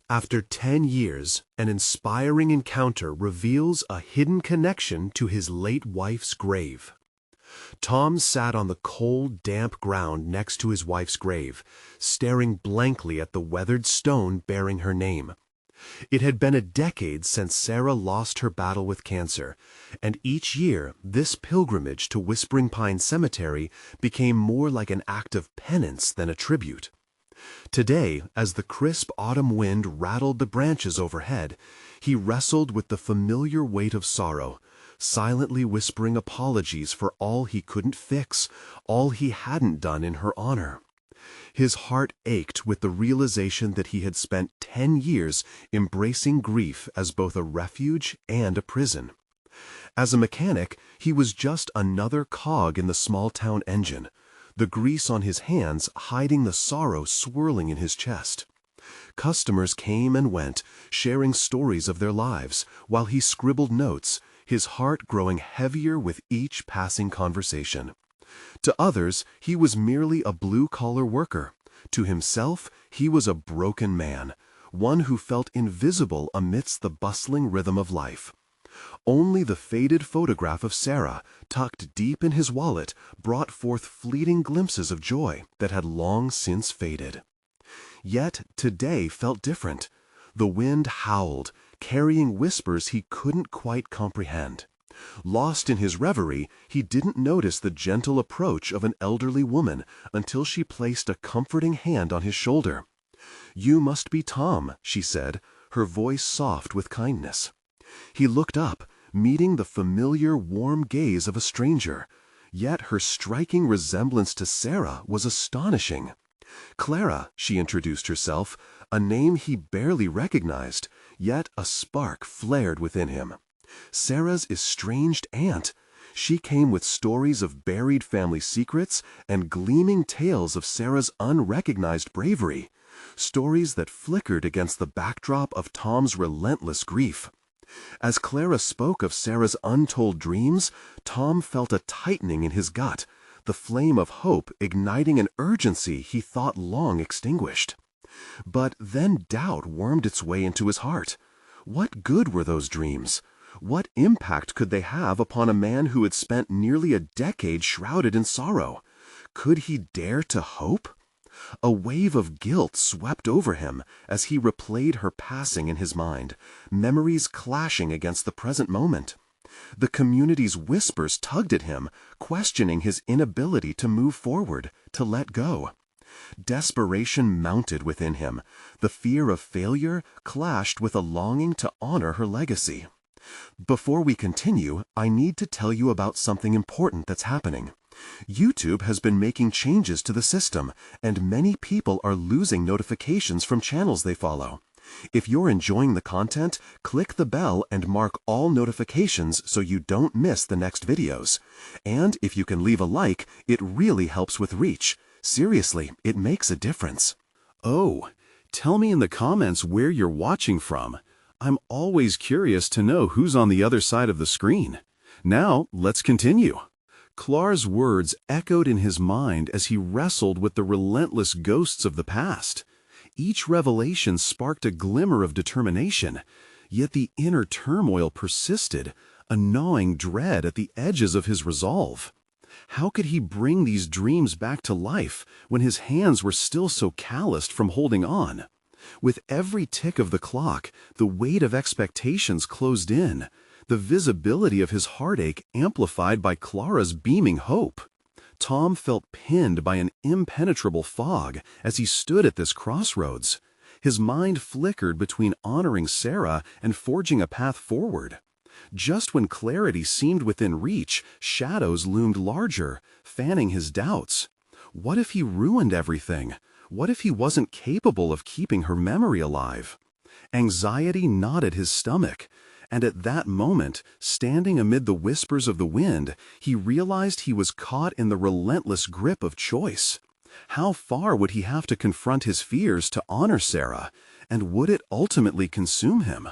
After 10 years, an inspiring encounter reveals a hidden connection to his late wife's grave. Tom sat on the cold, damp ground next to his wife's grave, staring blankly at the weathered stone bearing her name. It had been a decade since Sarah lost her battle with cancer, and each year this pilgrimage to Whispering Pine Cemetery became more like an act of penance than a tribute. Today, as the crisp autumn wind rattled the branches overhead, he wrestled with the familiar weight of sorrow, silently whispering apologies for all he couldn't fix, all he hadn't done in her honor. His heart ached with the realization that he had spent 10 years embracing grief as both a refuge and a prison. As a mechanic, he was just another cog in the small-town engine, the grease on his hands hiding the sorrow swirling in his chest. Customers came and went, sharing stories of their lives, while he scribbled notes, his heart growing heavier with each passing conversation. To others, he was merely a blue-collar worker. To himself, he was a broken man, one who felt invisible amidst the bustling rhythm of life. Only the faded photograph of Sarah, tucked deep in his wallet, brought forth fleeting glimpses of joy that had long since faded. Yet today felt different. The wind howled, carrying whispers he couldn't quite comprehend. Lost in his reverie, he didn't notice the gentle approach of an elderly woman until she placed a comforting hand on his shoulder. "You must be Tom," she said, her voice soft with kindness. He looked up, meeting the familiar warm gaze of a stranger, yet her striking resemblance to Sarah was astonishing. "Clara," she introduced herself, a name he barely recognized, yet a spark flared within him. "Sarah's estranged aunt. She came with stories of buried family secrets and gleaming tales of Sarah's unrecognized bravery, stories that flickered against the backdrop of Tom's relentless grief." As Clara spoke of Sarah's untold dreams, Tom felt a tightening in his gut, the flame of hope igniting an urgency he thought long extinguished. But then doubt wormed its way into his heart. What good were those dreams? What impact could they have upon a man who had spent nearly a decade shrouded in sorrow? Could he dare to hope? A wave of guilt swept over him as he replayed her passing in his mind, memories clashing against the present moment. The community's whispers tugged at him, questioning his inability to move forward, to let go. Desperation mounted within him. The fear of failure clashed with a longing to honor her legacy. Before we continue, I need to tell you about something important that's happening. YouTube has been making changes to the system, and many people are losing notifications from channels they follow. If you're enjoying the content, click the bell and mark all notifications so you don't miss the next videos. And if you can leave a like, it really helps with reach. Seriously, it makes a difference. Oh, tell me in the comments where you're watching from. I'm always curious to know who's on the other side of the screen. Now, let's continue. Clar's words echoed in his mind as he wrestled with the relentless ghosts of the past. Each revelation sparked a glimmer of determination, yet the inner turmoil persisted, a gnawing dread at the edges of his resolve. How could he bring these dreams back to life when his hands were still so calloused from holding on? With every tick of the clock, the weight of expectations closed in, the visibility of his heartache amplified by Clara's beaming hope. Tom felt pinned by an impenetrable fog as he stood at this crossroads. His mind flickered between honoring Sarah and forging a path forward. Just when clarity seemed within reach, shadows loomed larger, fanning his doubts. What if he ruined everything? What if he wasn't capable of keeping her memory alive? Anxiety gnawed at his stomach, and at that moment, standing amid the whispers of the wind, he realized he was caught in the relentless grip of choice. How far would he have to confront his fears to honor Sarah, and would it ultimately consume him?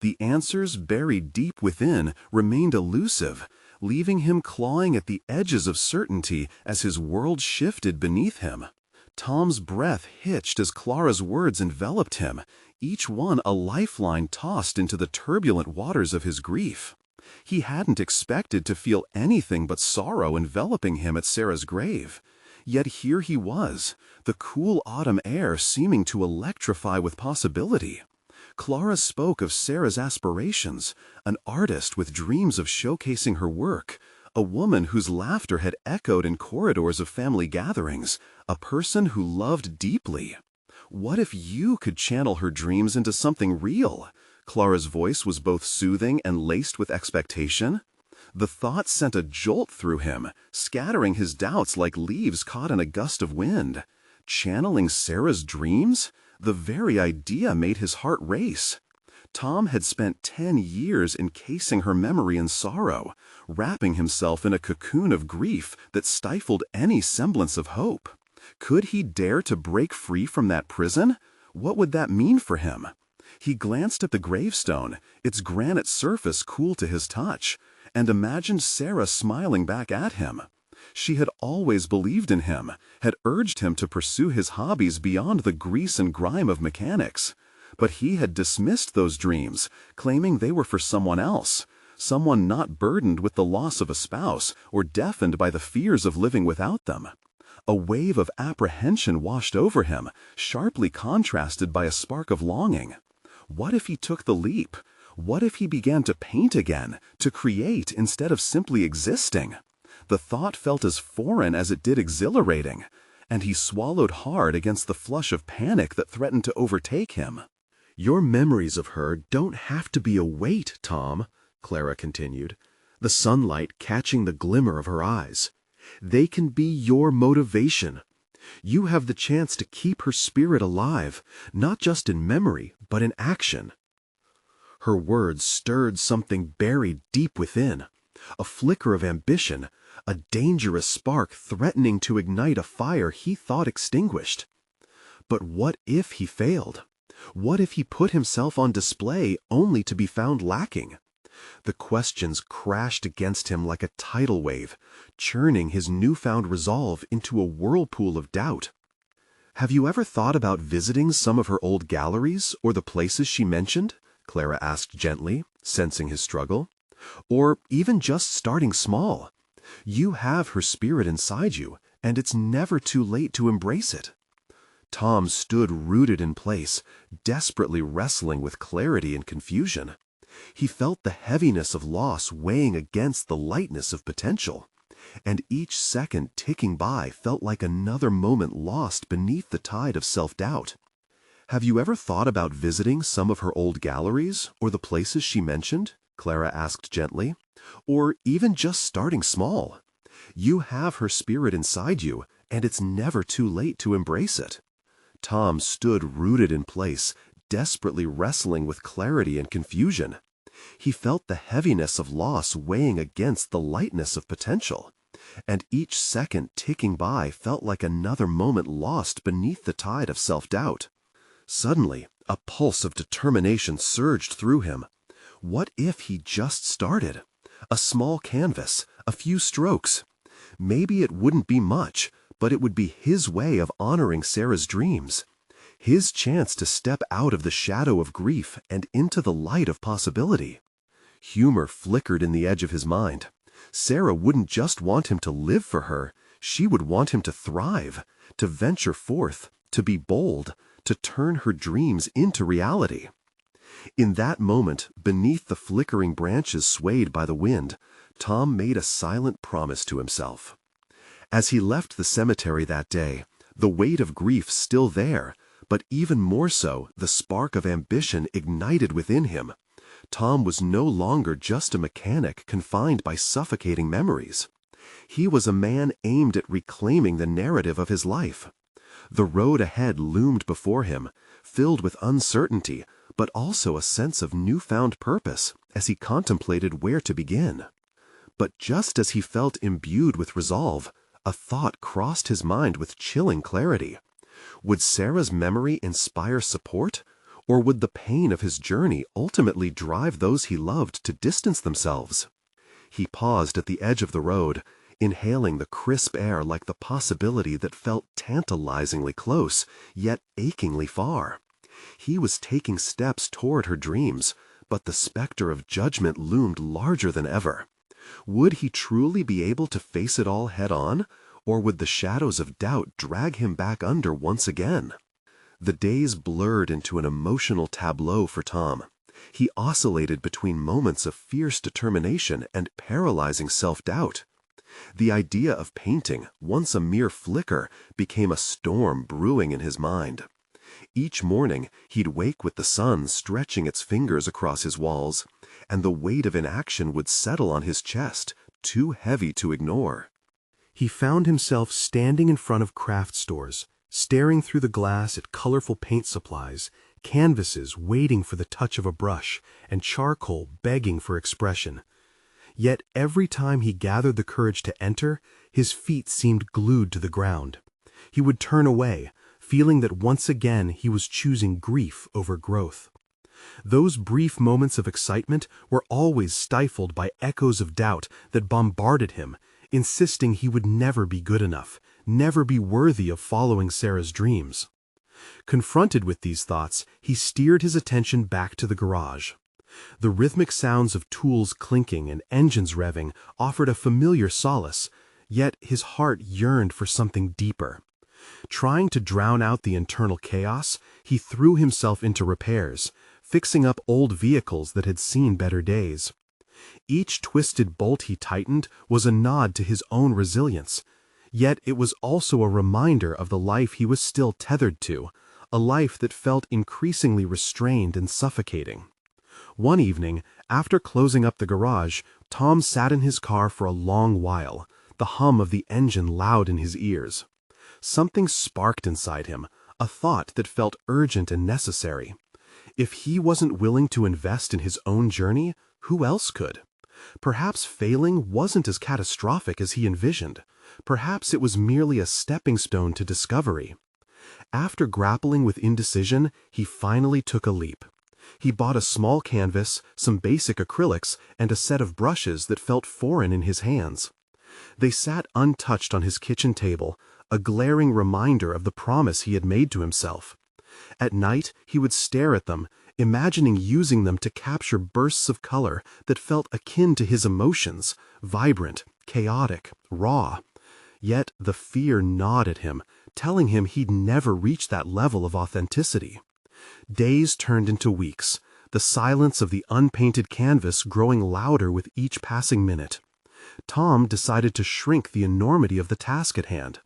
The answers buried deep within remained elusive, leaving him clawing at the edges of certainty as his world shifted beneath him. Tom's breath hitched as Clara's words enveloped him, each one a lifeline tossed into the turbulent waters of his grief. He hadn't expected to feel anything but sorrow enveloping him at Sarah's grave. Yet here he was, the cool autumn air seeming to electrify with possibility. Clara spoke of Sarah's aspirations, an artist with dreams of showcasing her work, a woman whose laughter had echoed in corridors of family gatherings, a person who loved deeply. What if you could channel her dreams into something real? Clara's voice was both soothing and laced with expectation. The thought sent a jolt through him, scattering his doubts like leaves caught in a gust of wind. Channeling Sarah's dreams? The very idea made his heart race. Tom had spent 10 years encasing her memory in sorrow, wrapping himself in a cocoon of grief that stifled any semblance of hope. Could he dare to break free from that prison? What would that mean for him? He glanced at the gravestone, its granite surface cool to his touch, and imagined Sarah smiling back at him. She had always believed in him, had urged him to pursue his hobbies beyond the grease and grime of mechanics. But he had dismissed those dreams, claiming they were for someone else, someone not burdened with the loss of a spouse or deafened by the fears of living without them. A wave of apprehension washed over him, sharply contrasted by a spark of longing. What if he took the leap? What if he began to paint again, to create instead of simply existing? The thought felt as foreign as it did exhilarating, and he swallowed hard against the flush of panic that threatened to overtake him. "Your memories of her don't have to be a weight, Tom," Clara continued, the sunlight catching the glimmer of her eyes. "They can be your motivation. You have the chance to keep her spirit alive, not just in memory, but in action." Her words stirred something buried deep within, a flicker of ambition, a dangerous spark threatening to ignite a fire he thought extinguished. But what if he failed? What if he put himself on display only to be found lacking? The questions crashed against him like a tidal wave, churning his newfound resolve into a whirlpool of doubt. "Have you ever thought about visiting some of her old galleries or the places she mentioned?" Clara asked gently, sensing his struggle. "Or even just starting small. You have her spirit inside you, and it's never too late to embrace it." Tom stood rooted in place, desperately wrestling with clarity and confusion. He felt the heaviness of loss weighing against the lightness of potential, and each second ticking by felt like another moment lost beneath the tide of self-doubt. "Have you ever thought about visiting some of her old galleries or the places she mentioned?" Clara asked gently. "Or even just starting small. You have her spirit inside you, and it's never too late to embrace it." Tom stood rooted in place, desperately wrestling with clarity and confusion. He felt the heaviness of loss weighing against the lightness of potential, and each second ticking by felt like another moment lost beneath the tide of self-doubt. Suddenly, a pulse of determination surged through him. What if he just started? A small canvas, a few strokes. Maybe it wouldn't be much, but it would be his way of honoring Sarah's dreams. His chance to step out of the shadow of grief and into the light of possibility. Humor flickered in the edge of his mind. Sarah wouldn't just want him to live for her, she would want him to thrive, to venture forth, to be bold, to turn her dreams into reality. In that moment, beneath the flickering branches swayed by the wind, Tom made a silent promise to himself. As he left the cemetery that day, the weight of grief still there, but even more so, the spark of ambition ignited within him. Tom was no longer just a mechanic confined by suffocating memories. He was a man aimed at reclaiming the narrative of his life. The road ahead loomed before him, filled with uncertainty, but also a sense of newfound purpose as he contemplated where to begin. But just as he felt imbued with resolve, a thought crossed his mind with chilling clarity. Would Sarah's memory inspire support, or would the pain of his journey ultimately drive those he loved to distance themselves? He paused at the edge of the road, inhaling the crisp air like the possibility that felt tantalizingly close, yet achingly far. He was taking steps toward her dreams, but the specter of judgment loomed larger than ever. Would he truly be able to face it all head-on, or would the shadows of doubt drag him back under once again? The days blurred into an emotional tableau for Tom. He oscillated between moments of fierce determination and paralyzing self-doubt. The idea of painting, once a mere flicker, became a storm brewing in his mind. Each morning, he'd wake with the sun stretching its fingers across his walls, and the weight of inaction would settle on his chest, too heavy to ignore. He found himself standing in front of craft stores, staring through the glass at colorful paint supplies, canvases waiting for the touch of a brush, and charcoal begging for expression. Yet every time he gathered the courage to enter, his feet seemed glued to the ground. He would turn away, feeling that once again he was choosing grief over growth. Those brief moments of excitement were always stifled by echoes of doubt that bombarded him, insisting he would never be good enough, never be worthy of following Sarah's dreams. Confronted with these thoughts, he steered his attention back to the garage. The rhythmic sounds of tools clinking and engines revving offered a familiar solace, yet his heart yearned for something deeper. Trying to drown out the internal chaos, he threw himself into repairs, fixing up old vehicles that had seen better days. Each twisted bolt he tightened was a nod to his own resilience, yet it was also a reminder of the life he was still tethered to, a life that felt increasingly restrained and suffocating. One evening, after closing up the garage, Tom sat in his car for a long while, the hum of the engine loud in his ears. Something sparked inside him, a thought that felt urgent and necessary. If he wasn't willing to invest in his own journey, who else could? Perhaps failing wasn't as catastrophic as he envisioned. Perhaps it was merely a stepping stone to discovery. After grappling with indecision, he finally took a leap. He bought a small canvas, some basic acrylics, and a set of brushes that felt foreign in his hands. They sat untouched on his kitchen table, a glaring reminder of the promise he had made to himself. At night, he would stare at them, imagining using them to capture bursts of color that felt akin to his emotions, vibrant, chaotic, raw. Yet the fear gnawed at him, telling him he'd never reach that level of authenticity. Days turned into weeks, the silence of the unpainted canvas growing louder with each passing minute. Tom decided to shrink the enormity of the task at hand.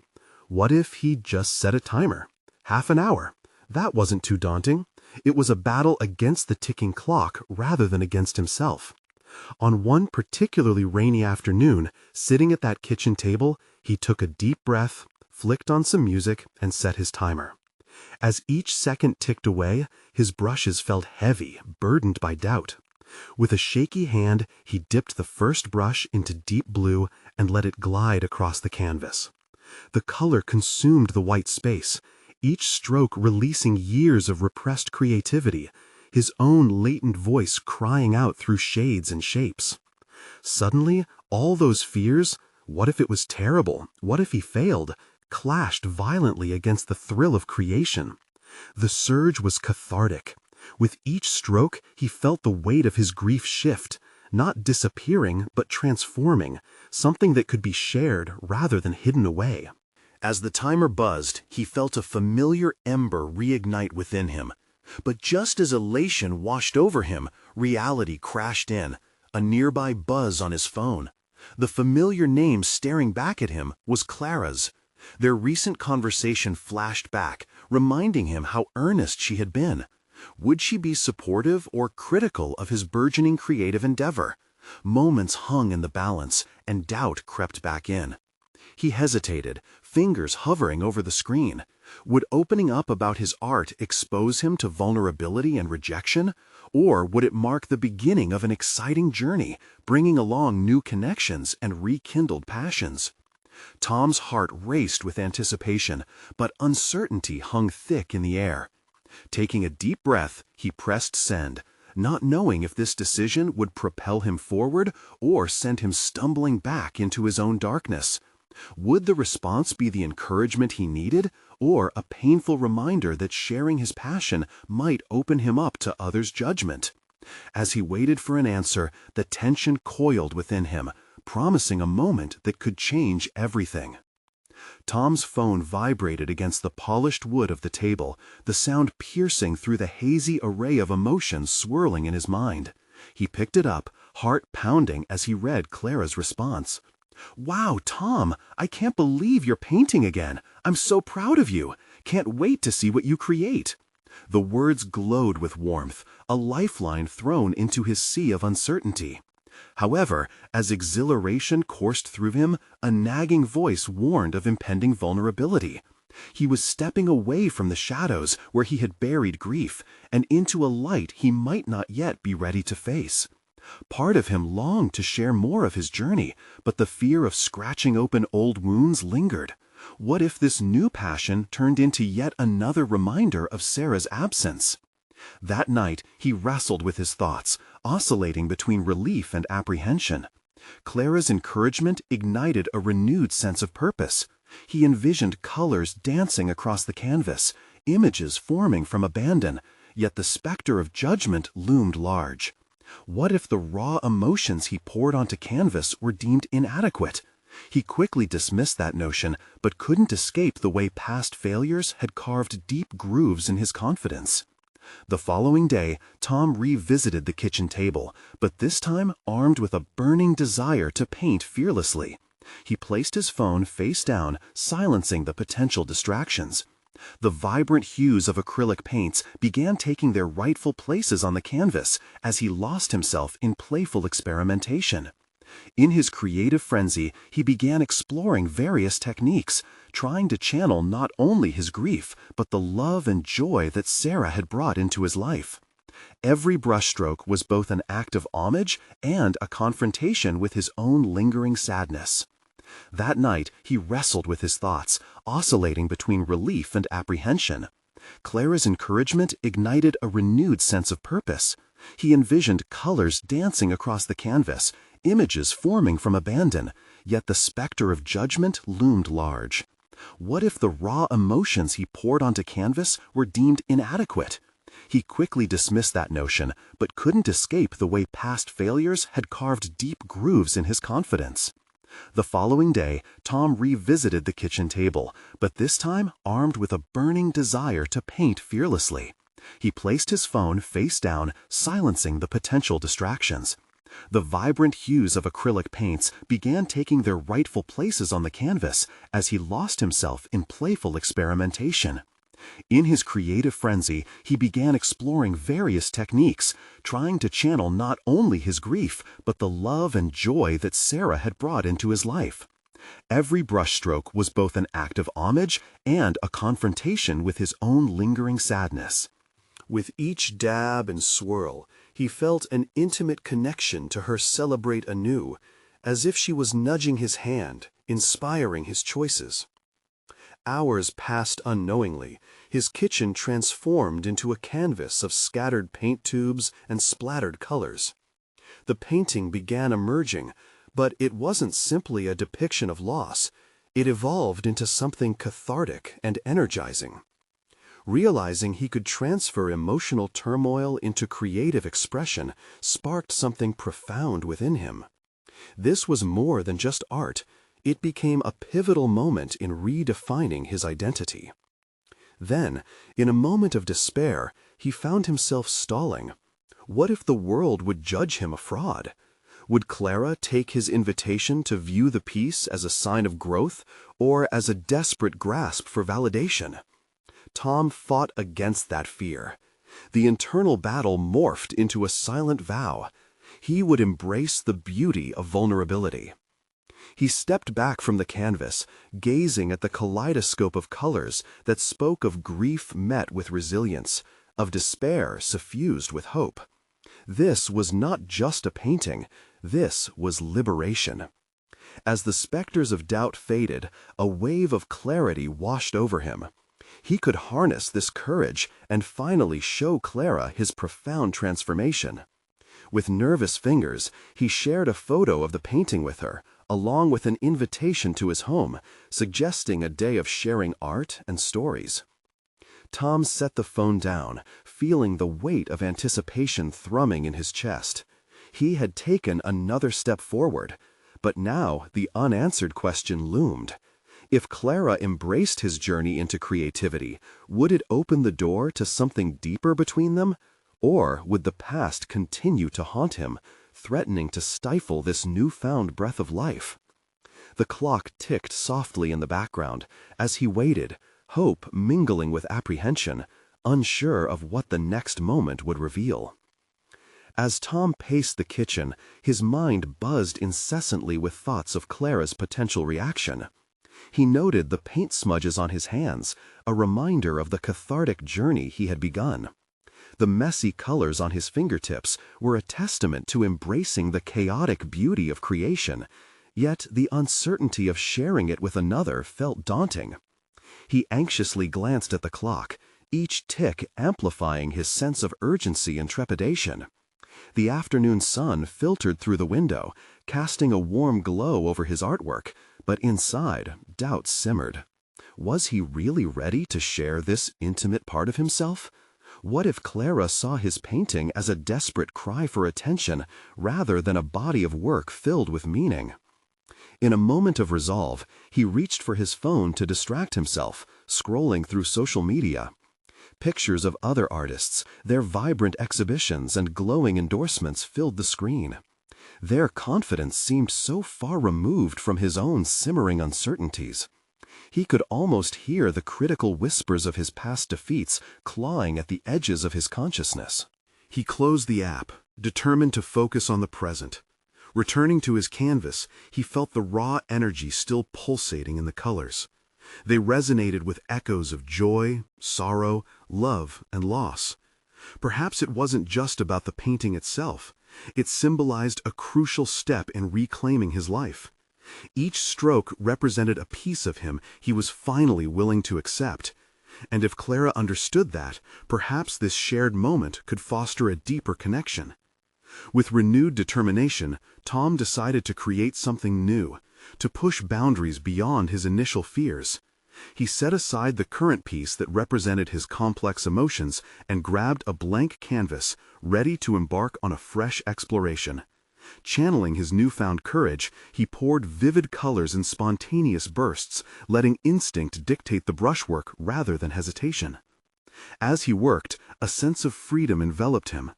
What if he'd just set a timer? Half an hour. That wasn't too daunting. It was a battle against the ticking clock rather than against himself. On one particularly rainy afternoon, sitting at that kitchen table, he took a deep breath, flicked on some music, and set his timer. As each second ticked away, his brushes felt heavy, burdened by doubt. With a shaky hand, he dipped the first brush into deep blue and let it glide across the canvas. The color consumed the white space, each stroke releasing years of repressed creativity, his own latent voice crying out through shades and shapes. Suddenly, all those fears, what if it was terrible, what if he failed, clashed violently against the thrill of creation. The surge was cathartic. With each stroke, he felt the weight of his grief shift, not disappearing, but transforming, something that could be shared rather than hidden away. As the timer buzzed, he felt a familiar ember reignite within him. But just as elation washed over him, reality crashed in, a nearby buzz on his phone. The familiar name staring back at him was Clara's. Their recent conversation flashed back, reminding him how earnest she had been. Would she be supportive or critical of his burgeoning creative endeavor? Moments hung in the balance, and doubt crept back in. He hesitated, fingers hovering over the screen. Would opening up about his art expose him to vulnerability and rejection? Or would it mark the beginning of an exciting journey, bringing along new connections and rekindled passions? Tom's heart raced with anticipation, but uncertainty hung thick in the air. Taking a deep breath, he pressed send, not knowing if this decision would propel him forward or send him stumbling back into his own darkness. Would the response be the encouragement he needed, or a painful reminder that sharing his passion might open him up to others' judgment? As he waited for an answer, the tension coiled within him, promising a moment that could change everything. Tom's phone vibrated against the polished wood of the table, the sound piercing through the hazy array of emotions swirling in his mind. He picked it up, heart pounding as he read Clara's response. "Wow, Tom, I can't believe you're painting again. I'm so proud of you. Can't wait to see what you create." The words glowed with warmth, a lifeline thrown into his sea of uncertainty. However, as exhilaration coursed through him, a nagging voice warned of impending vulnerability. He was stepping away from the shadows where he had buried grief, and into a light he might not yet be ready to face. Part of him longed to share more of his journey, but the fear of scratching open old wounds lingered. What if this new passion turned into yet another reminder of Sarah's absence? That night, he wrestled with his thoughts, oscillating between relief and apprehension. Clara's encouragement ignited a renewed sense of purpose. He envisioned colors dancing across the canvas, images forming from abandon, yet the specter of judgment loomed large. What if the raw emotions he poured onto canvas were deemed inadequate? He quickly dismissed that notion, but couldn't escape the way past failures had carved deep grooves in his confidence. The following day, Tom revisited the kitchen table, but this time armed with a burning desire to paint fearlessly. He placed his phone face down, silencing the potential distractions. The vibrant hues of acrylic paints began taking their rightful places on the canvas as he lost himself in playful experimentation. In his creative frenzy, he began exploring various techniques, trying to channel not only his grief, but the love and joy that Sarah had brought into his life. Every brushstroke was both an act of homage and a confrontation with his own lingering sadness. That night, he wrestled with his thoughts, oscillating between relief and apprehension. Clara's encouragement ignited a renewed sense of purpose. He envisioned colors dancing across the canvas, images forming from abandon, yet the specter of judgment loomed large. What if the raw emotions he poured onto canvas were deemed inadequate? He quickly dismissed that notion, but couldn't escape the way past failures had carved deep grooves in his confidence. The following day, Tom revisited the kitchen table, but this time armed with a burning desire to paint fearlessly. He placed his phone face down, silencing the potential distractions. The vibrant hues of acrylic paints began taking their rightful places on the canvas as he lost himself in playful experimentation. In his creative frenzy, he began exploring various techniques, trying to channel not only his grief, but the love and joy that Sarah had brought into his life. Every brushstroke was both an act of homage and a confrontation with his own lingering sadness. With each dab and swirl, he felt an intimate connection to her celebrate anew, as if she was nudging his hand, inspiring his choices. Hours passed unknowingly, his kitchen transformed into a canvas of scattered paint tubes and splattered colors. The painting began emerging, but it wasn't simply a depiction of loss. It evolved into something cathartic and energizing. Realizing he could transfer emotional turmoil into creative expression sparked something profound within him. This was more than just art. It became a pivotal moment in redefining his identity. Then, in a moment of despair, he found himself stalling. What if the world would judge him a fraud? Would Clara take his invitation to view the piece as a sign of growth or as a desperate grasp for validation? Tom fought against that fear. The internal battle morphed into a silent vow. He would embrace the beauty of vulnerability. He stepped back from the canvas, gazing at the kaleidoscope of colors that spoke of grief met with resilience, of despair suffused with hope. This was not just a painting, this was liberation. As the specters of doubt faded, a wave of clarity washed over him. He could harness this courage and finally show Clara his profound transformation. With nervous fingers, he shared a photo of the painting with her, along with an invitation to his home, suggesting a day of sharing art and stories. Tom set the phone down, feeling the weight of anticipation thrumming in his chest. He had taken another step forward, but now the unanswered question loomed. If Clara embraced his journey into creativity, would it open the door to something deeper between them? Or would the past continue to haunt him, threatening to stifle this newfound breath of life? The clock ticked softly in the background as he waited, hope mingling with apprehension, unsure of what the next moment would reveal. As Tom paced the kitchen, his mind buzzed incessantly with thoughts of Clara's potential reaction. He noted the paint smudges on his hands, a reminder of the cathartic journey he had begun. The messy colors on his fingertips were a testament to embracing the chaotic beauty of creation, yet the uncertainty of sharing it with another felt daunting. He anxiously glanced at the clock, each tick amplifying his sense of urgency and trepidation. The afternoon sun filtered through the window, casting a warm glow over his artwork, but inside, doubt simmered. Was he really ready to share this intimate part of himself? What if Clara saw his painting as a desperate cry for attention rather than a body of work filled with meaning? In a moment of resolve, he reached for his phone to distract himself, scrolling through social media. Pictures of other artists, their vibrant exhibitions and glowing endorsements filled the screen. Their confidence seemed so far removed from his own simmering uncertainties. He could almost hear the critical whispers of his past defeats clawing at the edges of his consciousness. He closed the app, determined to focus on the present. Returning to his canvas, he felt the raw energy still pulsating in the colors. They resonated with echoes of joy, sorrow, love, and loss. Perhaps it wasn't just about the painting itself. It symbolized a crucial step in reclaiming his life. Each stroke represented a piece of him he was finally willing to accept. And if Clara understood that, perhaps this shared moment could foster a deeper connection. With renewed determination, Tom decided to create something new, to push boundaries beyond his initial fears. He set aside the current piece that represented his complex emotions and grabbed a blank canvas, ready to embark on a fresh exploration. Channeling his newfound courage, he poured vivid colors in spontaneous bursts, letting instinct dictate the brushwork rather than hesitation. As he worked, a sense of freedom enveloped him.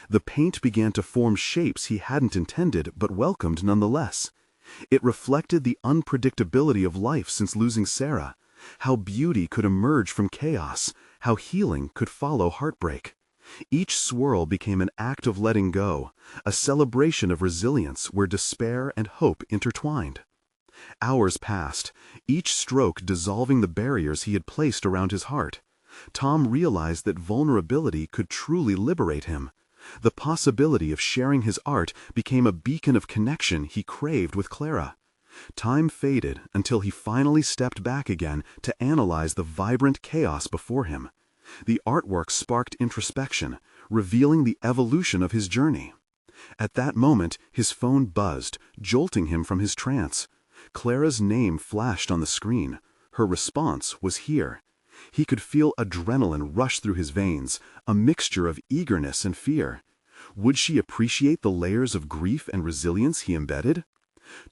The paint began to form shapes he hadn't intended but welcomed nonetheless. It reflected the unpredictability of life since losing Sarah, how beauty could emerge from chaos, how healing could follow heartbreak. Each swirl became an act of letting go, a celebration of resilience where despair and hope intertwined. Hours passed, each stroke dissolving the barriers he had placed around his heart. Tom realized that vulnerability could truly liberate him. The possibility of sharing his art became a beacon of connection he craved with Clara. Time faded until he finally stepped back again to analyze the vibrant chaos before him. The artwork sparked introspection, revealing the evolution of his journey. At that moment, his phone buzzed, jolting him from his trance. Clara's name flashed on the screen. Her response was here. He could feel adrenaline rush through his veins, a mixture of eagerness and fear. Would she appreciate the layers of grief and resilience he embedded?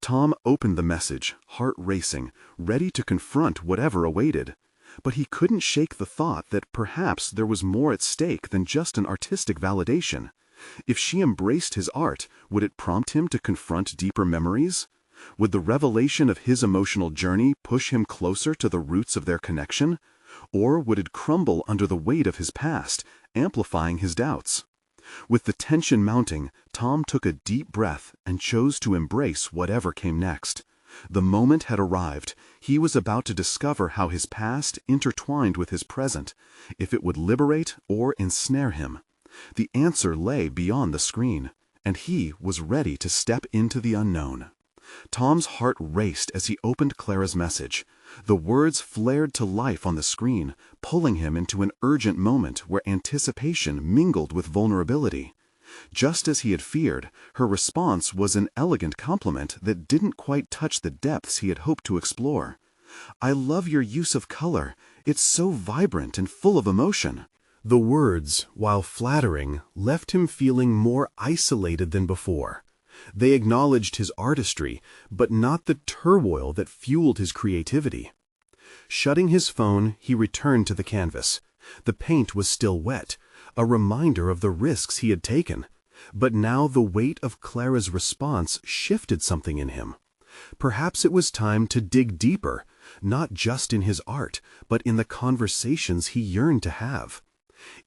Tom opened the message, heart racing, ready to confront whatever awaited. But he couldn't shake the thought that perhaps there was more at stake than just an artistic validation. If she embraced his art, would it prompt him to confront deeper memories? Would the revelation of his emotional journey push him closer to the roots of their connection? Or would it crumble under the weight of his past, amplifying his doubts? With the tension mounting, Tom took a deep breath and chose to embrace whatever came next. The moment had arrived. He was about to discover how his past intertwined with his present, if it would liberate or ensnare him. The answer lay beyond the screen, and he was ready to step into the unknown. Tom's heart raced as he opened Clara's message. The words flared to life on the screen, pulling him into an urgent moment where anticipation mingled with vulnerability. Just as he had feared, her response was an elegant compliment that didn't quite touch the depths he had hoped to explore. "I love your use of color. It's so vibrant and full of emotion." The words, while flattering, left him feeling more isolated than before. They acknowledged his artistry, but not the turmoil that fueled his creativity. Shutting his phone, he returned to the canvas. The paint was still wet, a reminder of the risks he had taken. But now the weight of Clara's response shifted something in him. Perhaps it was time to dig deeper, not just in his art, but in the conversations he yearned to have.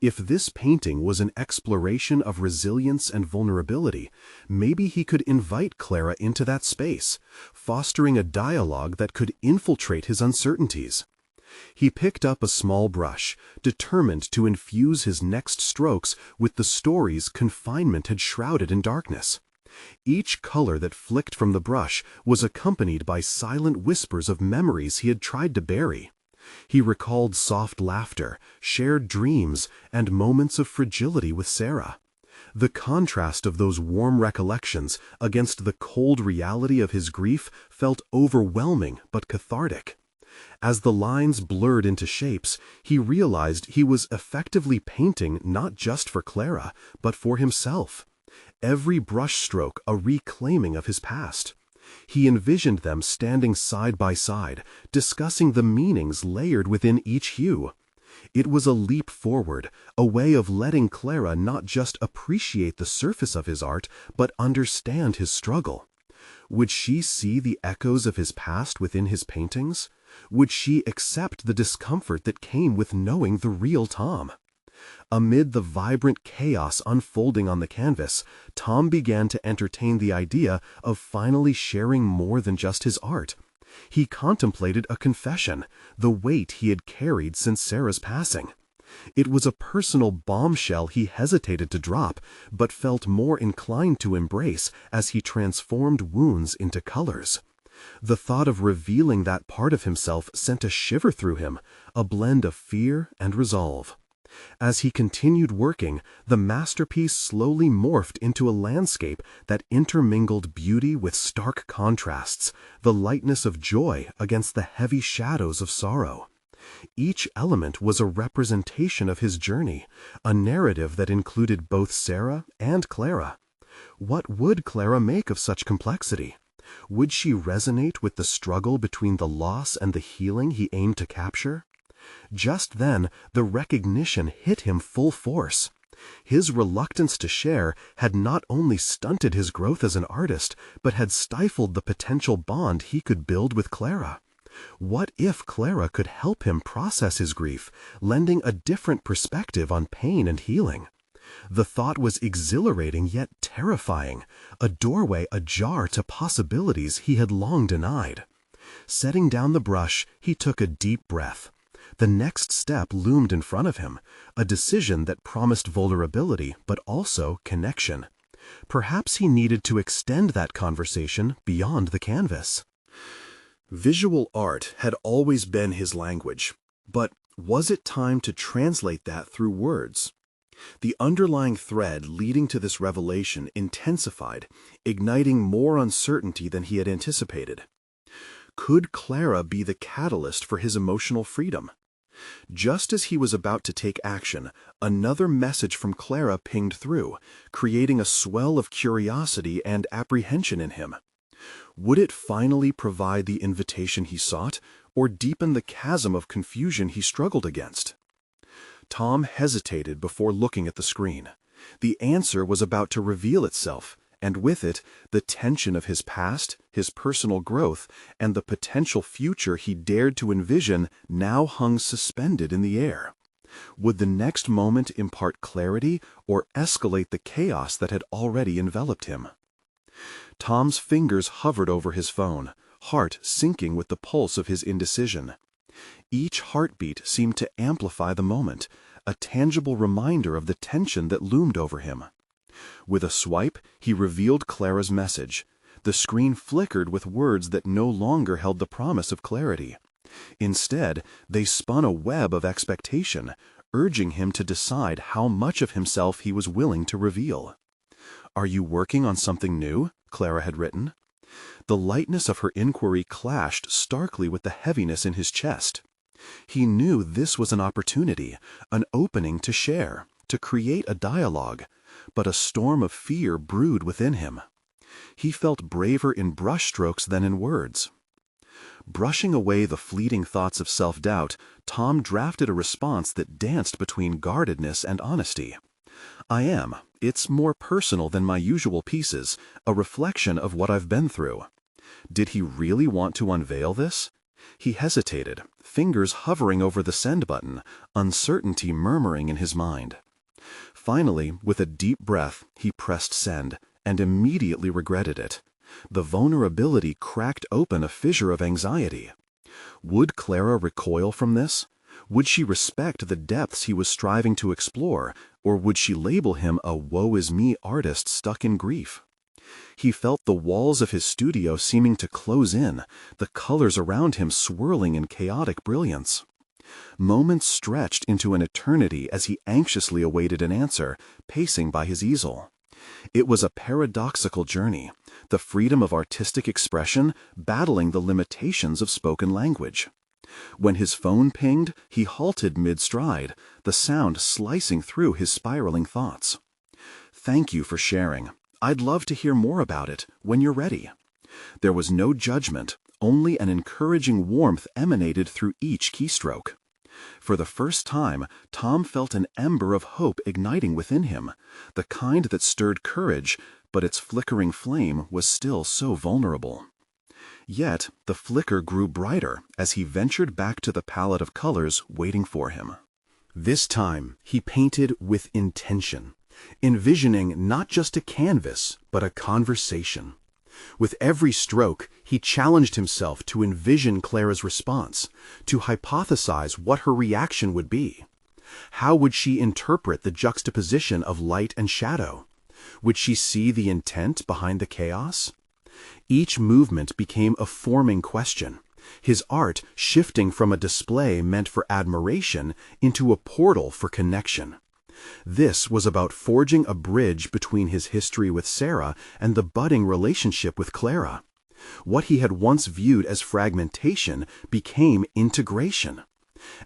If this painting was an exploration of resilience and vulnerability, maybe he could invite Clara into that space, fostering a dialogue that could infiltrate his uncertainties. He picked up a small brush, determined to infuse his next strokes with the stories confinement had shrouded in darkness. Each color that flicked from the brush was accompanied by silent whispers of memories he had tried to bury. He recalled soft laughter, shared dreams, and moments of fragility with Sarah. The contrast of those warm recollections against the cold reality of his grief felt overwhelming but cathartic. As the lines blurred into shapes, he realized he was effectively painting not just for Clara, but for himself. Every brushstroke a reclaiming of his past. He envisioned them standing side by side, discussing the meanings layered within each hue. It was a leap forward, a way of letting Clara not just appreciate the surface of his art, but understand his struggle. Would she see the echoes of his past within his paintings? Would she accept the discomfort that came with knowing the real Tom? Amid the vibrant chaos unfolding on the canvas, Tom began to entertain the idea of finally sharing more than just his art. He contemplated a confession, the weight he had carried since Sarah's passing. It was a personal bombshell he hesitated to drop, but felt more inclined to embrace as he transformed wounds into colors. The thought of revealing that part of himself sent a shiver through him, a blend of fear and resolve. As he continued working, the masterpiece slowly morphed into a landscape that intermingled beauty with stark contrasts, the lightness of joy against the heavy shadows of sorrow. Each element was a representation of his journey, a narrative that included both Sarah and Clara. What would Clara make of such complexity? Would she resonate with the struggle between the loss and the healing he aimed to capture? Just then, the recognition hit him full force. His reluctance to share had not only stunted his growth as an artist, but had stifled the potential bond he could build with Clara. What if Clara could help him process his grief, lending a different perspective on pain and healing? The thought was exhilarating yet terrifying, a doorway ajar to possibilities he had long denied. Setting down the brush, he took a deep breath. The next step loomed in front of him, a decision that promised vulnerability but also connection. Perhaps he needed to extend that conversation beyond the canvas. Visual art had always been his language, but was it time to translate that through words? The underlying thread leading to this revelation intensified, igniting more uncertainty than he had anticipated. Could Clara be the catalyst for his emotional freedom? Just as he was about to take action, another message from Clara pinged through, creating a swell of curiosity and apprehension in him. Would it finally provide the invitation he sought, or deepen the chasm of confusion he struggled against? Tom hesitated before looking at the screen. The answer was about to reveal itself, and with it, the tension of his past, his personal growth, and the potential future he dared to envision now hung suspended in the air. Would the next moment impart clarity or escalate the chaos that had already enveloped him? Tom's fingers hovered over his phone, heart sinking with the pulse of his indecision. Each heartbeat seemed to amplify the moment, a tangible reminder of the tension that loomed over him. With a swipe, he revealed Clara's message. The screen flickered with words that no longer held the promise of clarity. Instead, they spun a web of expectation, urging him to decide how much of himself he was willing to reveal. "Are you working on something new?" Clara had written. The lightness of her inquiry clashed starkly with the heaviness in his chest. He knew this was an opportunity, an opening to share, to create a dialogue, but a storm of fear brewed within him. He felt braver in brushstrokes than in words. Brushing away the fleeting thoughts of self-doubt, Tom drafted a response that danced between guardedness and honesty. "I am. It's more personal than my usual pieces, a reflection of what I've been through." Did he really want to unveil this? He hesitated, fingers hovering over the send button, uncertainty murmuring in his mind. Finally, with a deep breath, he pressed send, and immediately regretted it. The vulnerability cracked open a fissure of anxiety. Would Clara recoil from this? Would she respect the depths he was striving to explore, or would she label him a woe-is-me artist stuck in grief? He felt the walls of his studio seeming to close in, the colors around him swirling in chaotic brilliance. Moments stretched into an eternity as he anxiously awaited an answer, pacing by his easel. It was a paradoxical journey, the freedom of artistic expression battling the limitations of spoken language. When his phone pinged, he halted mid-stride, the sound slicing through his spiraling thoughts. "Thank you for sharing. I'd love to hear more about it when you're ready." There was no judgment, only an encouraging warmth emanated through each keystroke. For the first time, Tom felt an ember of hope igniting within him, the kind that stirred courage, but its flickering flame was still so vulnerable. Yet, the flicker grew brighter as he ventured back to the palette of colors waiting for him. This time, he painted with intention, envisioning not just a canvas, but a conversation. With every stroke, he challenged himself to envision Clara's response, to hypothesize what her reaction would be. How would she interpret the juxtaposition of light and shadow? Would she see the intent behind the chaos? Each movement became a forming question, his art shifting from a display meant for admiration into a portal for connection. This was about forging a bridge between his history with Sarah and the budding relationship with Clara. What he had once viewed as fragmentation became integration.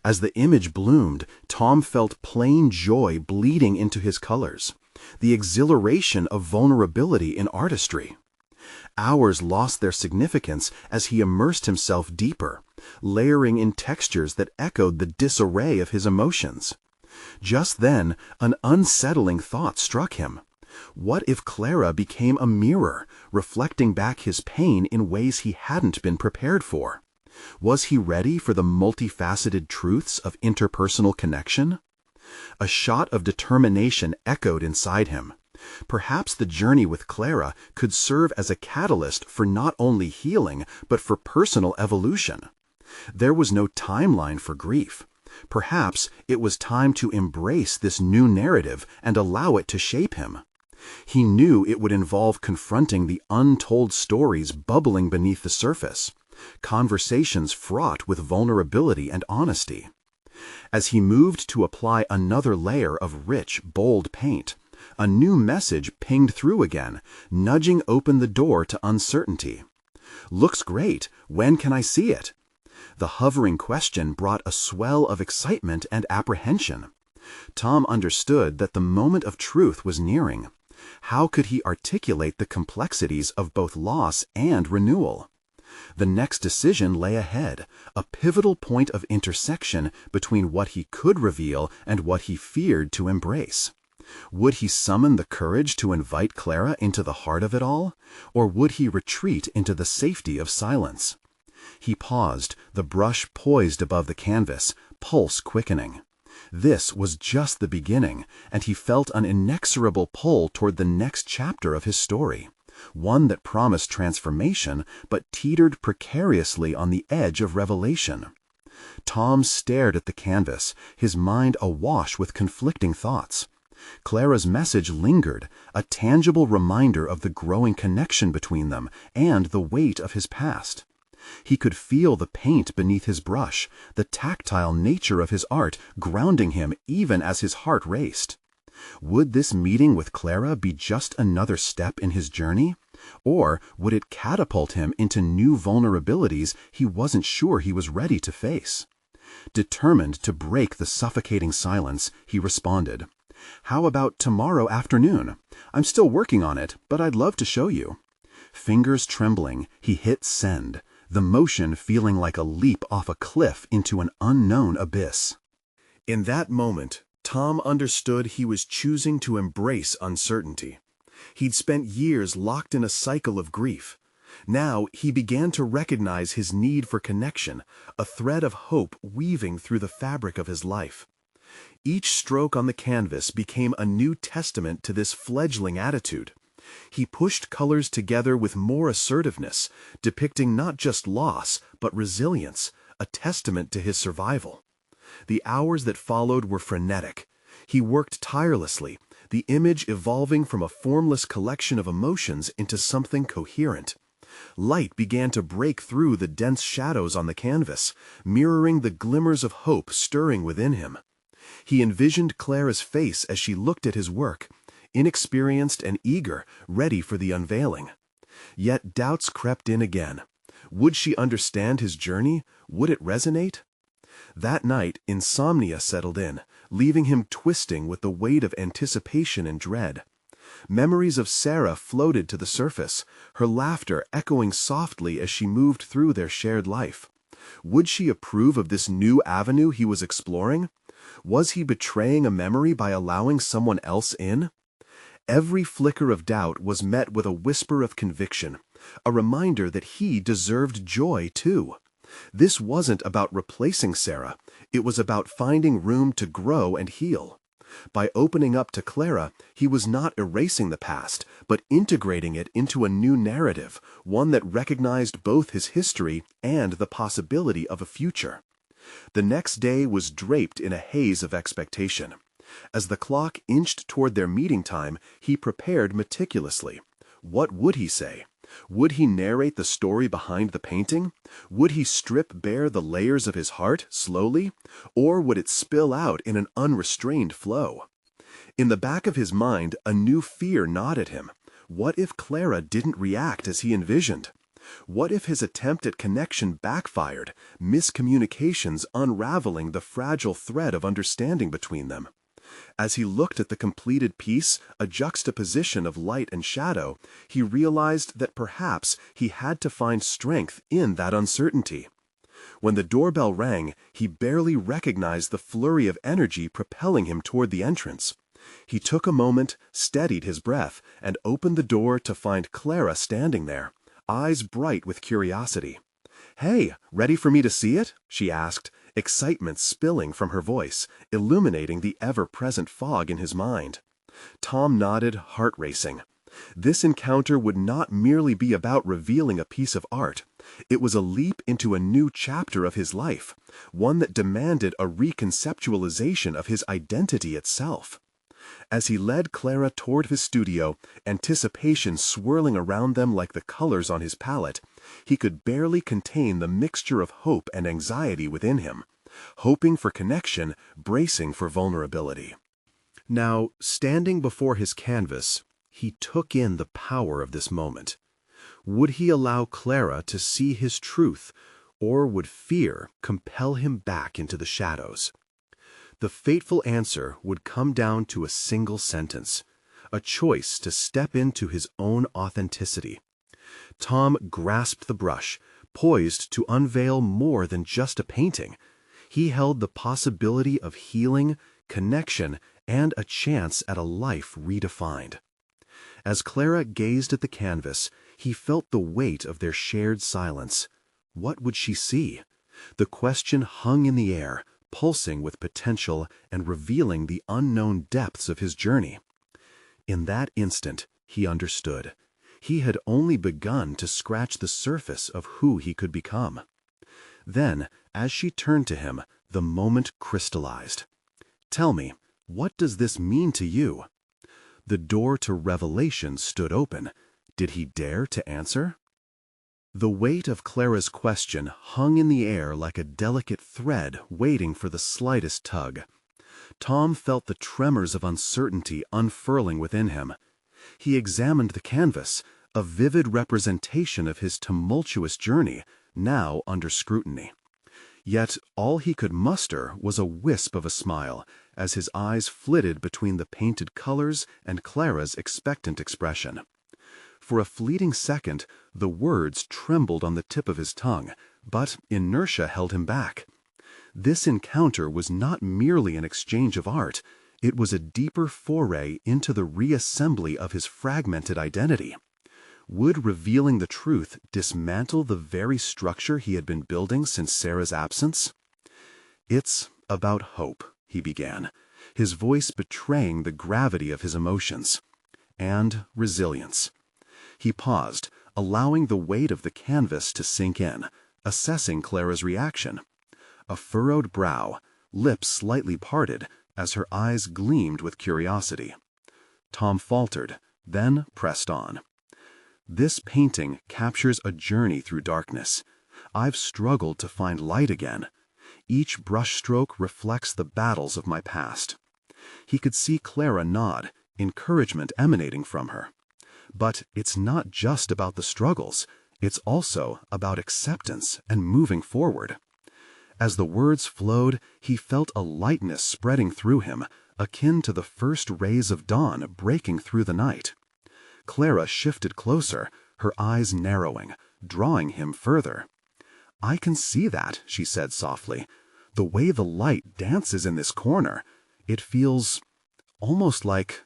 As the image bloomed, Tom felt plain joy bleeding into his colors, the exhilaration of vulnerability in artistry. Hours lost their significance as he immersed himself deeper, layering in textures that echoed the disarray of his emotions. Just then, an unsettling thought struck him. What if Clara became a mirror, reflecting back his pain in ways he hadn't been prepared for? Was he ready for the multifaceted truths of interpersonal connection? A shot of determination echoed inside him. Perhaps the journey with Clara could serve as a catalyst for not only healing, but for personal evolution. There was no timeline for grief. Perhaps it was time to embrace this new narrative and allow it to shape him. He knew it would involve confronting the untold stories bubbling beneath the surface, conversations fraught with vulnerability and honesty. As he moved to apply another layer of rich, bold paint, a new message pinged through again, nudging open the door to uncertainty. "Looks great. When can I see it?" The hovering question brought a swell of excitement and apprehension. Tom understood that the moment of truth was nearing. How could he articulate the complexities of both loss and renewal? The next decision lay ahead, a pivotal point of intersection between what he could reveal and what he feared to embrace. Would he summon the courage to invite Clara into the heart of it all, or would he retreat into the safety of silence? He paused, the brush poised above the canvas, pulse quickening. This was just the beginning, and he felt an inexorable pull toward the next chapter of his story, one that promised transformation but teetered precariously on the edge of revelation. Tom stared at the canvas, his mind awash with conflicting thoughts. Clara's message lingered, a tangible reminder of the growing connection between them and the weight of his past. He could feel the paint beneath his brush, the tactile nature of his art grounding him even as his heart raced. Would this meeting with Clara be just another step in his journey? Or would it catapult him into new vulnerabilities he wasn't sure he was ready to face? Determined to break the suffocating silence, he responded, "How about tomorrow afternoon? I'm still working on it, but I'd love to show you." Fingers trembling, he hit send, the motion feeling like a leap off a cliff into an unknown abyss. In that moment, Tom understood he was choosing to embrace uncertainty. He'd spent years locked in a cycle of grief. Now he began to recognize his need for connection, a thread of hope weaving through the fabric of his life. Each stroke on the canvas became a new testament to this fledgling attitude. He pushed colors together with more assertiveness, depicting not just loss, but resilience, a testament to his survival. The hours that followed were frenetic. He worked tirelessly, the image evolving from a formless collection of emotions into something coherent. Light began to break through the dense shadows on the canvas, mirroring the glimmers of hope stirring within him. He envisioned Clara's face as she looked at his work, inexperienced and eager, ready for the unveiling. Yet doubts crept in again. Would she understand his journey? Would it resonate? That night, insomnia settled in, leaving him twisting with the weight of anticipation and dread. Memories of Sarah floated to the surface, her laughter echoing softly as she moved through their shared life. Would she approve of this new avenue he was exploring? Was he betraying a memory by allowing someone else in? Every flicker of doubt was met with a whisper of conviction, a reminder that he deserved joy too. This wasn't about replacing Sarah, it was about finding room to grow and heal. By opening up to Clara, he was not erasing the past, but integrating it into a new narrative, one that recognized both his history and the possibility of a future. The next day was draped in a haze of expectation. As the clock inched toward their meeting time, he prepared meticulously. What would he say? Would he narrate the story behind the painting? Would he strip bare the layers of his heart, slowly? Or would it spill out in an unrestrained flow? In the back of his mind, a new fear gnawed at him. What if Clara didn't react as he envisioned? What if his attempt at connection backfired, miscommunications unraveling the fragile thread of understanding between them? As he looked at the completed piece, a juxtaposition of light and shadow, he realized that perhaps he had to find strength in that uncertainty. When the doorbell rang, he barely recognized the flurry of energy propelling him toward the entrance. He took a moment, steadied his breath, and opened the door to find Clara standing there, eyes bright with curiosity. "Hey, ready for me to see it?" she asked, excitement spilling from her voice, illuminating the ever-present fog in his mind. Tom nodded, heart racing. This encounter would not merely be about revealing a piece of art. It was a leap into a new chapter of his life, one that demanded a reconceptualization of his identity itself. As he led Clara toward his studio, anticipation swirling around them like the colors on his palette, he could barely contain the mixture of hope and anxiety within him, hoping for connection, bracing for vulnerability. Now, standing before his canvas, he took in the power of this moment. Would he allow Clara to see his truth, or would fear compel him back into the shadows? The fateful answer would come down to a single sentence, a choice to step into his own authenticity. Tom grasped the brush, poised to unveil more than just a painting. He held the possibility of healing, connection, and a chance at a life redefined. As Clara gazed at the canvas, he felt the weight of their shared silence. What would she see? The question hung in the air, pulsing with potential and revealing the unknown depths of his journey. In that instant, he understood. He had only begun to scratch the surface of who he could become. Then, as she turned to him, the moment crystallized. "Tell me, What does this mean to you? The door to revelation stood open. Did he dare to answer? The weight of Clara's question hung in the air like a delicate thread waiting for the slightest tug. Tom felt the tremors of uncertainty unfurling within him. He examined the canvas, a vivid representation of his tumultuous journey, now under scrutiny. Yet all he could muster was a wisp of a smile as his eyes flitted between the painted colors and Clara's expectant expression. For a fleeting second, the words trembled on the tip of his tongue, but inertia held him back. This encounter was not merely an exchange of art, it was a deeper foray into the reassembly of his fragmented identity. Would revealing the truth dismantle the very structure he had been building since Sarah's absence? "It's about hope," he began, his voice betraying the gravity of his emotions. "And resilience." He paused, allowing the weight of the canvas to sink in, assessing Clara's reaction. A furrowed brow, lips slightly parted, as her eyes gleamed with curiosity. Tom faltered, then pressed on. "This painting captures a journey through darkness. I've struggled to find light again. Each brushstroke reflects the battles of my past." He could see Clara nod, encouragement emanating from her. But it's not just about the struggles, it's also about acceptance and moving forward. As the words flowed, he felt a lightness spreading through him, akin to the first rays of dawn breaking through the night. Clara shifted closer, her eyes narrowing, drawing him further. "I can see that," she said softly. "The way the light dances in this corner. It feels almost like—"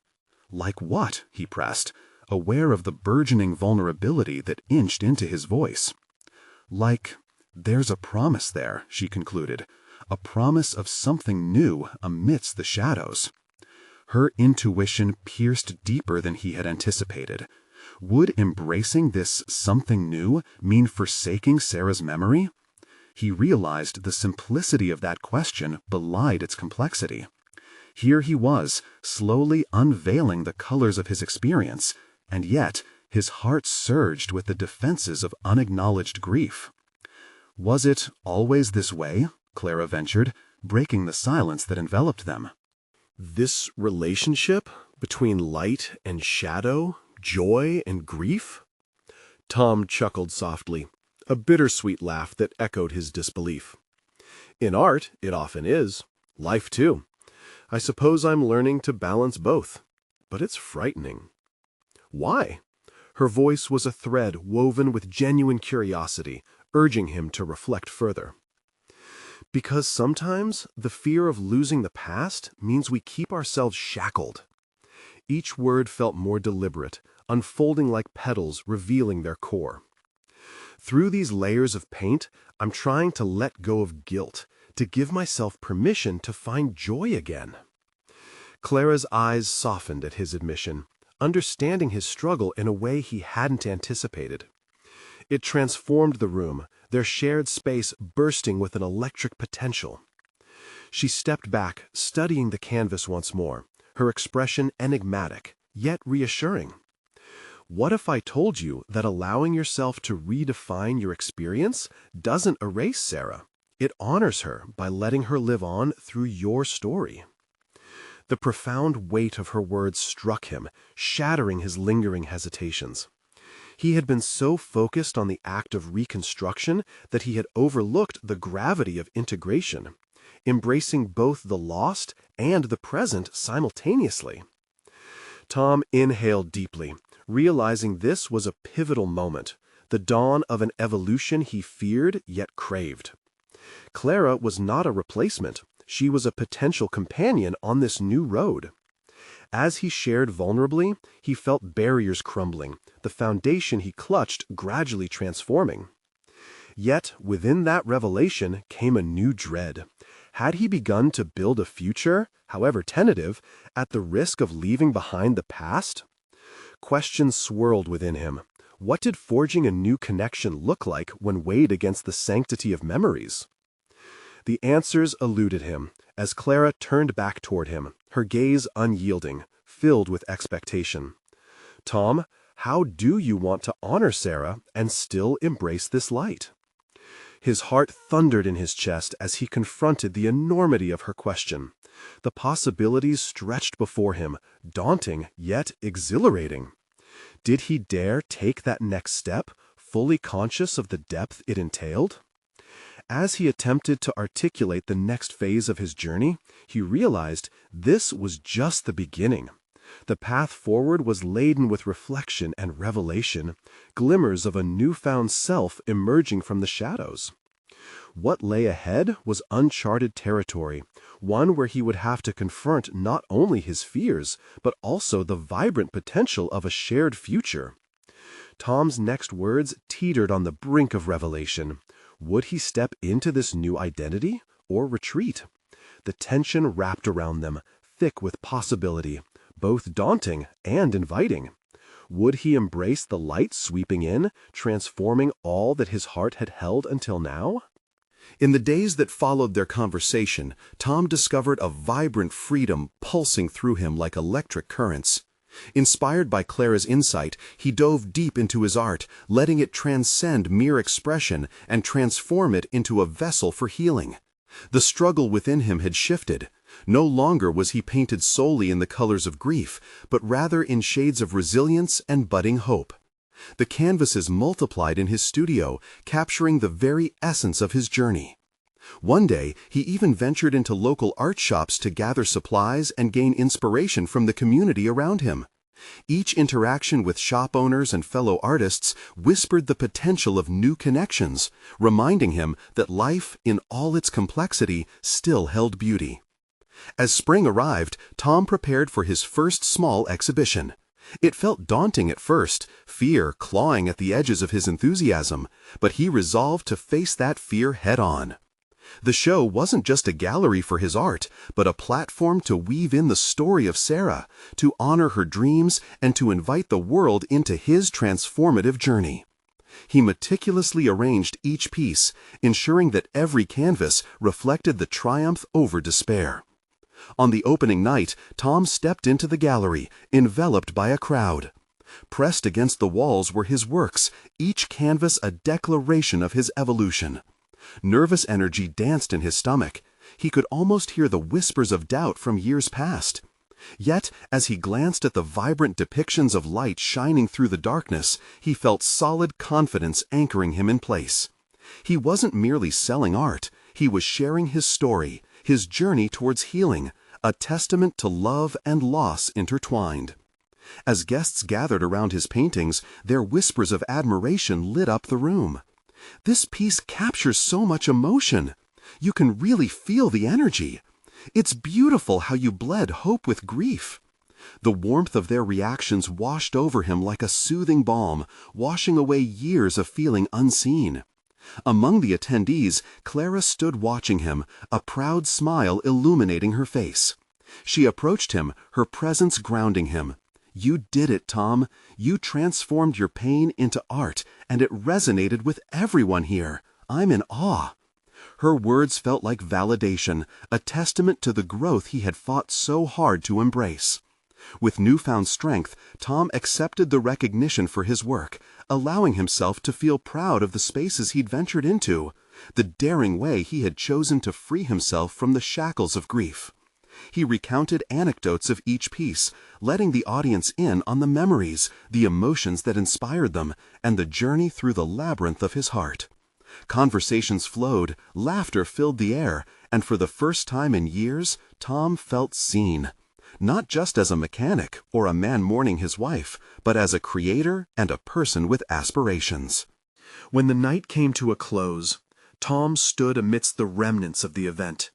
"Like what?" he pressed, aware of the burgeoning vulnerability that inched into his voice. "Like, there's a promise there," she concluded, "a promise of something new amidst the shadows." Her intuition pierced deeper than he had anticipated. Would embracing this something new mean forsaking Sarah's memory? He realized the simplicity of that question belied its complexity. Here he was, slowly unveiling the colors of his experience, and yet his heart surged with the defenses of unacknowledged grief. "Was it always this way?" Clara ventured, breaking the silence that enveloped them. This relationship between light and shadow, joy and grief? Tom chuckled softly, a bittersweet laugh that echoed his disbelief. "In art, it often is. Life, too. I suppose I'm learning to balance both. But it's frightening." "Why?" Her voice was a thread woven with genuine curiosity, urging him to reflect further. "Because sometimes the fear of losing the past means we keep ourselves shackled." Each word felt more deliberate, unfolding like petals revealing their core. "Through these layers of paint, I'm trying to let go of guilt, to give myself permission to find joy again." Clara's eyes softened at his admission, understanding his struggle in a way he hadn't anticipated. It transformed the room, their shared space bursting with an electric potential. She stepped back, studying the canvas once more, her expression enigmatic, yet reassuring. "What if I told you that allowing yourself to redefine your experience doesn't erase Sarah? It honors her by letting her live on through your story." The profound weight of her words struck him, shattering his lingering hesitations. He had been so focused on the act of reconstruction that he had overlooked the gravity of integration, embracing both the lost and the present simultaneously. Tom inhaled deeply, realizing this was a pivotal moment, the dawn of an evolution he feared yet craved. Clara was not a replacement. She was a potential companion on this new road. As he shared vulnerably, he felt barriers crumbling, the foundation he clutched gradually transforming. Yet within that revelation came a new dread. Had he begun to build a future, however tentative, at the risk of leaving behind the past? Questions swirled within him. What did forging a new connection look like when weighed against the sanctity of memories? The answers eluded him as Clara turned back toward him, her gaze unyielding, filled with expectation. "Tom, how do you want to honor Sarah and still embrace this light?" His heart thundered in his chest as he confronted the enormity of her question. The possibilities stretched before him, daunting yet exhilarating. Did he dare take that next step, fully conscious of the depth it entailed? As he attempted to articulate the next phase of his journey, he realized this was just the beginning. The path forward was laden with reflection and revelation, glimmers of a newfound self emerging from the shadows. What lay ahead was uncharted territory, one where he would have to confront not only his fears, but also the vibrant potential of a shared future. Tom's next words teetered on the brink of revelation. Would he step into this new identity or retreat? The tension wrapped around them, thick with possibility, both daunting and inviting. Would he embrace the light sweeping in, transforming all that his heart had held until now? In the days that followed their conversation, Tom discovered a vibrant freedom pulsing through him like electric currents. Inspired by Clara's insight, he dove deep into his art, letting it transcend mere expression and transform it into a vessel for healing. The struggle within him had shifted. No longer was he painted solely in the colors of grief, but rather in shades of resilience and budding hope. The canvases multiplied in his studio, capturing the very essence of his journey. One day, he even ventured into local art shops to gather supplies and gain inspiration from the community around him. Each interaction with shop owners and fellow artists whispered the potential of new connections, reminding him that life, in all its complexity, still held beauty. As spring arrived, Tom prepared for his first small exhibition. It felt daunting at first, fear clawing at the edges of his enthusiasm, but he resolved to face that fear head-on. The show wasn't just a gallery for his art, but a platform to weave in the story of Sarah, to honor her dreams, and to invite the world into his transformative journey. He meticulously arranged each piece, ensuring that every canvas reflected the triumph over despair. On the opening night, Tom stepped into the gallery, enveloped by a crowd. Pressed against the walls were his works, each canvas a declaration of his evolution. Nervous energy danced in his stomach. He could almost hear the whispers of doubt from years past. Yet, as he glanced at the vibrant depictions of light shining through the darkness, he felt solid confidence anchoring him in place. He wasn't merely selling art, he was sharing his story, his journey towards healing, a testament to love and loss intertwined. As guests gathered around his paintings, their whispers of admiration lit up the room. "This piece captures so much emotion. You can really feel the energy. It's beautiful how you bled hope with grief." The warmth of their reactions washed over him like a soothing balm, washing away years of feeling unseen. Among the attendees, Clara stood watching him, a proud smile illuminating her face. She approached him, her presence grounding him. "You did it, Tom. You transformed your pain into art, and it resonated with everyone here. I'm in awe." Her words felt like validation, a testament to the growth he had fought so hard to embrace. With newfound strength, Tom accepted the recognition for his work, allowing himself to feel proud of the spaces he'd ventured into, the daring way he had chosen to free himself from the shackles of grief. He recounted anecdotes of each piece, letting the audience in on the memories, the emotions that inspired them, and the journey through the labyrinth of his heart. Conversations flowed, laughter filled the air, and for the first time in years, Tom felt seen. Not just as a mechanic or a man mourning his wife, but as a creator and a person with aspirations. When the night came to a close, Tom stood amidst the remnants of the event.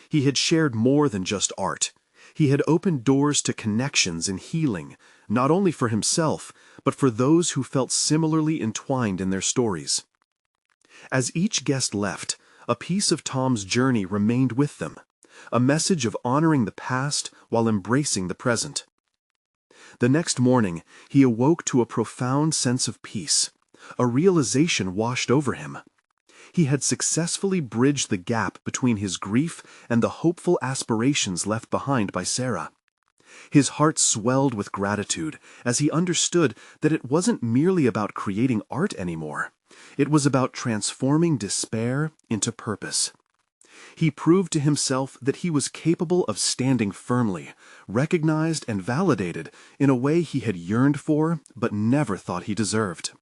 He had shared more than just art. He had opened doors to connections and healing, not only for himself, but for those who felt similarly entwined in their stories. As each guest left, a piece of Tom's journey remained with them, a message of honoring the past while embracing the present. The next morning, he awoke to a profound sense of peace. A realization washed over him. He had successfully bridged the gap between his grief and the hopeful aspirations left behind by Sarah. His heart swelled with gratitude as he understood that it wasn't merely about creating art anymore. It was about transforming despair into purpose. He proved to himself that he was capable of standing firmly, recognized and validated in a way he had yearned for but never thought he deserved.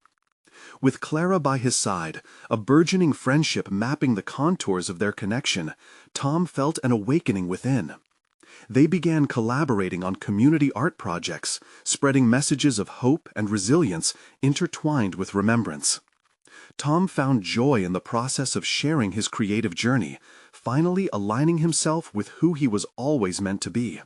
With Clara by his side, a burgeoning friendship mapping the contours of their connection, Tom felt an awakening within. They began collaborating on community art projects, spreading messages of hope and resilience intertwined with remembrance. Tom found joy in the process of sharing his creative journey, finally aligning himself with who he was always meant to be.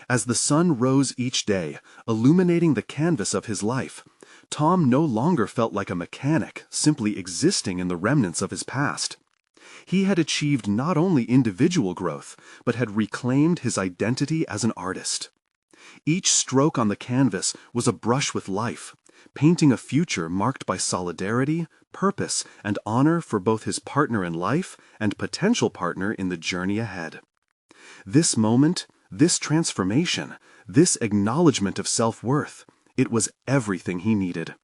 As the sun rose each day, illuminating the canvas of his life, Tom no longer felt like a mechanic simply existing in the remnants of his past. He had achieved not only individual growth, but had reclaimed his identity as an artist. Each stroke on the canvas was a brush with life, painting a future marked by solidarity, purpose, and honor for both his partner in life and potential partner in the journey ahead. This moment, this transformation, this acknowledgement of self-worth, it was everything he needed.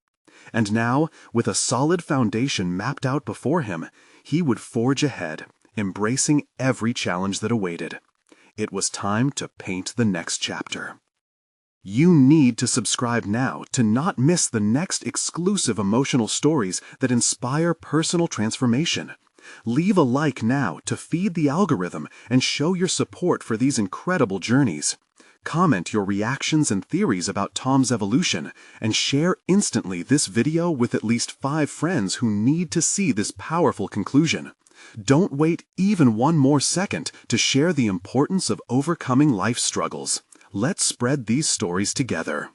And now, with a solid foundation mapped out before him, he would forge ahead, embracing every challenge that awaited. It was time to paint the next chapter. You need to subscribe now to not miss the next exclusive emotional stories that inspire personal transformation. Leave a like now to feed the algorithm and show your support for these incredible journeys. Comment your reactions and theories about Tom's evolution, and share instantly this video with at least 5 friends who need to see this powerful conclusion. Don't wait even one more second to share the importance of overcoming life's struggles. Let's spread these stories together.